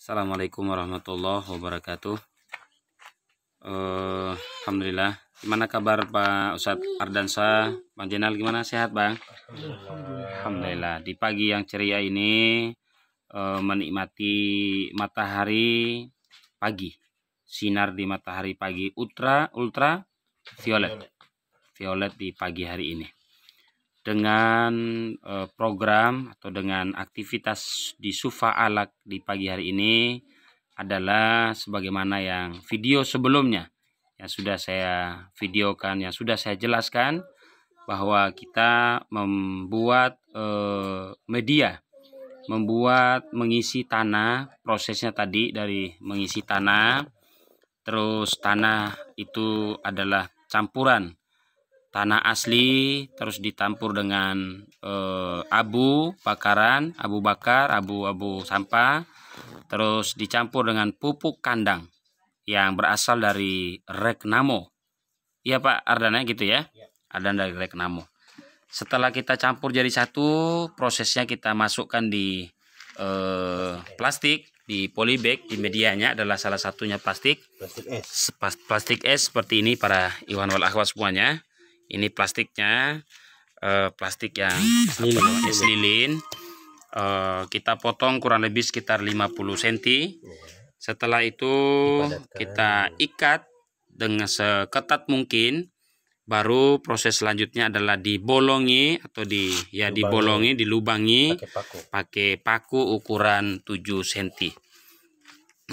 Assalamualaikum warahmatullahi wabarakatuh. Alhamdulillah. Gimana kabar Pak Ustadz Ardansa? Bang Jenal gimana, sehat Bang? Alhamdulillah. Di pagi yang ceria ini menikmati matahari pagi, sinar di matahari pagi ultra violet di pagi hari ini. Dengan program atau dengan aktivitas di Sufa Alaq di pagi hari ini adalah sebagaimana yang video sebelumnya yang sudah saya videokan, yang sudah saya jelaskan, bahwa kita membuat mengisi tanah. Prosesnya tadi dari mengisi tanah, terus tanah itu adalah campuran tanah asli, terus ditampur dengan abu bakaran, abu bakar, abu sampah, terus dicampur dengan pupuk kandang yang berasal dari Reknamo. Iya Pak Ardana gitu ya? Ada dari Reknamo. Setelah kita campur jadi satu, prosesnya kita masukkan di plastik, di polybag, di medianya adalah salah satunya plastik es seperti ini para ikhwan wal akhwat semuanya. Ini plastiknya, plastik yang es lilin. Kita potong kurang lebih sekitar 50 cm. Setelah itu kita ikat dengan seketat mungkin. Baru proses selanjutnya adalah dibolongi atau dilubangi pakai paku ukuran 7 cm.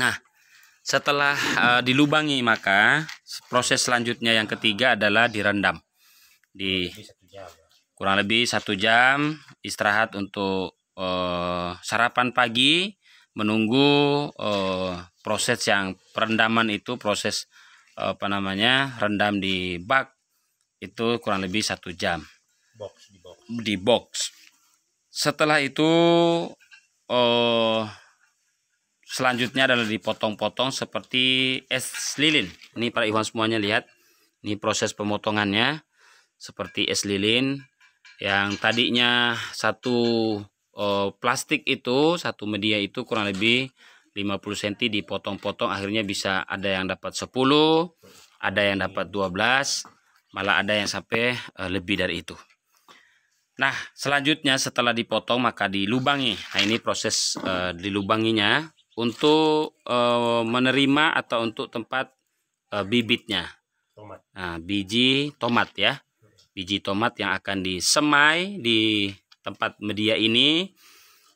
Nah, setelah dilubangi, maka proses selanjutnya yang ketiga adalah direndam di kurang lebih 1 jam, istirahat untuk sarapan pagi, menunggu proses yang perendaman itu, proses rendam di bak itu kurang lebih 1 jam di box. Setelah itu selanjutnya adalah dipotong-potong seperti es lilin. Ini para ikhwan semuanya lihat, ini proses pemotongannya seperti es lilin. Yang tadinya satu plastik itu, satu media itu kurang lebih 50 cm dipotong-potong, akhirnya bisa ada yang dapat 10, ada yang dapat 12, malah ada yang sampai lebih dari itu. Nah, selanjutnya setelah dipotong maka dilubangi. Nah, ini proses dilubanginya untuk menerima atau untuk tempat bibitnya. Nah, biji tomat ya. Biji tomat yang akan disemai di tempat media ini.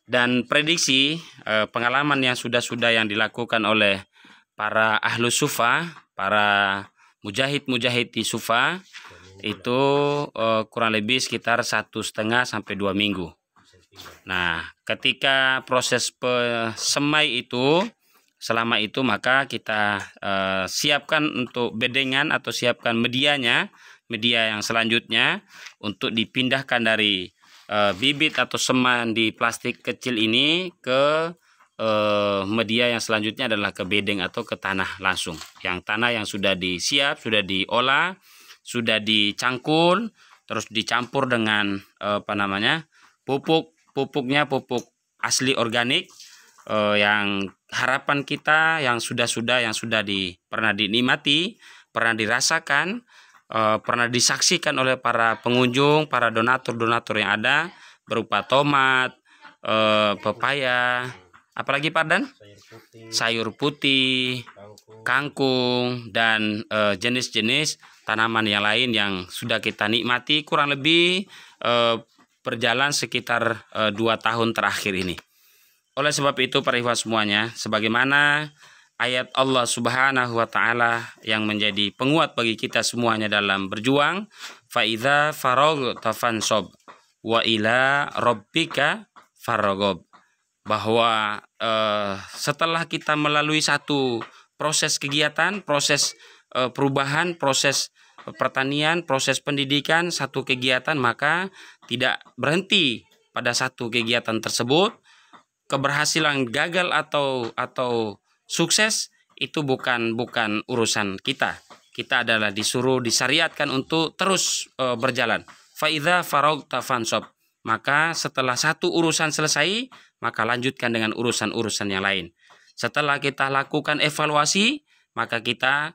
Dan prediksi pengalaman yang sudah yang dilakukan oleh para ahlus sufa, para mujahid di sufa itu kurang lebih sekitar 1,5 sampai 2 minggu. Nah, ketika proses semai itu, selama itu maka kita siapkan untuk bedengan atau siapkan media yang selanjutnya untuk dipindahkan dari bibit atau seman di plastik kecil ini ke media yang selanjutnya adalah ke bedeng atau ke tanah langsung. Yang tanah yang sudah disiap, sudah diolah, sudah dicangkul, terus dicampur dengan pupuknya pupuk asli organik yang harapan kita yang sudah pernah dinikmati, pernah dirasakan, pernah disaksikan oleh para pengunjung, para donatur yang ada, berupa tomat, pepaya, apalagi Pak Dan? Sayur putih, kangkung, dan jenis-jenis tanaman yang lain yang sudah kita nikmati kurang lebih berjalan sekitar 2 tahun terakhir ini. Oleh sebab itu para ikhwan semuanya, sebagaimana ayat Allah Subhanahu wa taala yang menjadi penguat bagi kita semuanya dalam berjuang, fa idza faraghta fansob wa ila rabbika farghab, bahwa setelah kita melalui satu proses kegiatan, proses perubahan, proses pertanian, proses pendidikan, satu kegiatan, maka tidak berhenti pada satu kegiatan tersebut. Keberhasilan gagal atau sukses itu bukan urusan kita. Kita adalah disuruh, disyariatkan untuk terus berjalan. Fa idza faraghta fansob, maka setelah satu urusan selesai, maka lanjutkan dengan urusan-urusan yang lain. Setelah kita lakukan evaluasi, maka kita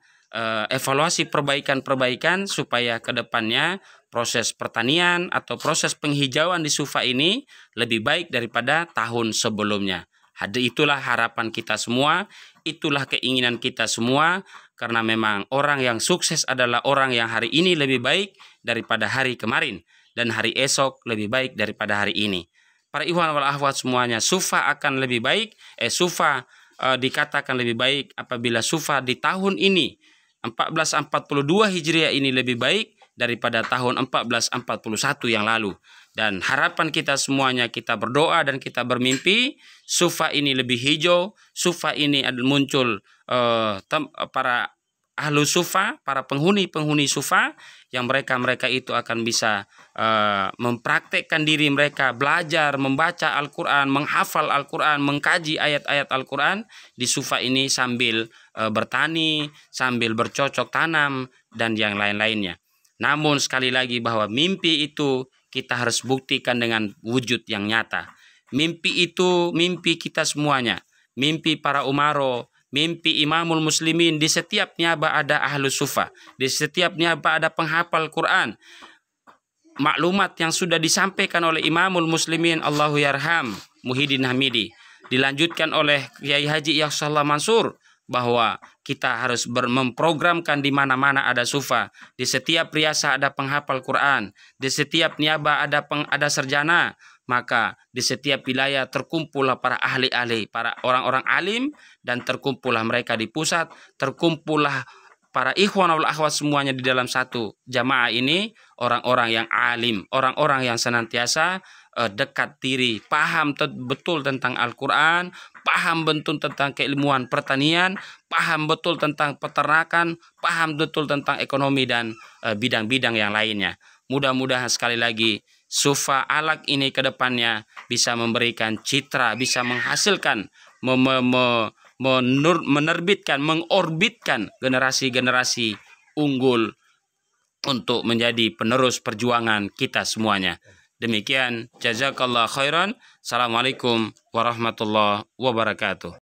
evaluasi perbaikan-perbaikan supaya ke depannya proses pertanian atau proses penghijauan di Sufa ini lebih baik daripada tahun sebelumnya. Itulah harapan kita semua, itulah keinginan kita semua, karena memang orang yang sukses adalah orang yang hari ini lebih baik daripada hari kemarin, dan hari esok lebih baik daripada hari ini. Para ikhwan wal akhwat semuanya, Sufa akan lebih baik, Sufa dikatakan lebih baik apabila Sufa di tahun ini 1442 Hijriah ini lebih baik daripada tahun 1441 yang lalu. Dan harapan kita semuanya, kita berdoa dan kita bermimpi Sufa ini lebih hijau, Sufa ini muncul para ahlu Sufa, para penghuni Sufa, yang mereka itu akan bisa mempraktekkan diri mereka, belajar, membaca Al-Quran, menghafal Al-Quran, mengkaji ayat-ayat Al-Quran di Sufa ini sambil bertani, sambil bercocok tanam, dan yang lain-lainnya. Namun sekali lagi bahwa mimpi itu kita harus buktikan dengan wujud yang nyata. Mimpi itu mimpi kita semuanya. Mimpi para umaro, mimpi imamul muslimin. Di setiap nyaba ada ahlu Sufa. Di setiap nyaba ada penghafal Quran. Maklumat yang sudah disampaikan oleh imamul muslimin, Allahu yarham Muhyiddin Hamidi, dilanjutkan oleh Kiai Haji Yahsallah Mansur, bahwa kita harus memprogramkan di mana-mana ada Sufa, di setiap riasa ada penghafal Quran, di setiap niaba ada sarjana, maka di setiap wilayah terkumpullah para ahli-ahli, para orang-orang alim, dan terkumpullah mereka di pusat, terkumpullah para ikhwan wal akhwat semuanya di dalam satu jamaah ini, orang-orang yang alim, orang-orang yang senantiasa dekat diri, paham betul tentang Al-Quran, paham betul tentang keilmuan pertanian, paham betul tentang peternakan, paham betul tentang ekonomi dan bidang-bidang yang lainnya. Mudah-mudahan sekali lagi Sufa Alaq ini ke depannya bisa memberikan citra, bisa menghasilkan, menerbitkan, mengorbitkan generasi-generasi unggul untuk menjadi penerus perjuangan kita semuanya. Demikian, jazakallah khairan. Assalamualaikum warahmatullahi wabarakatuh.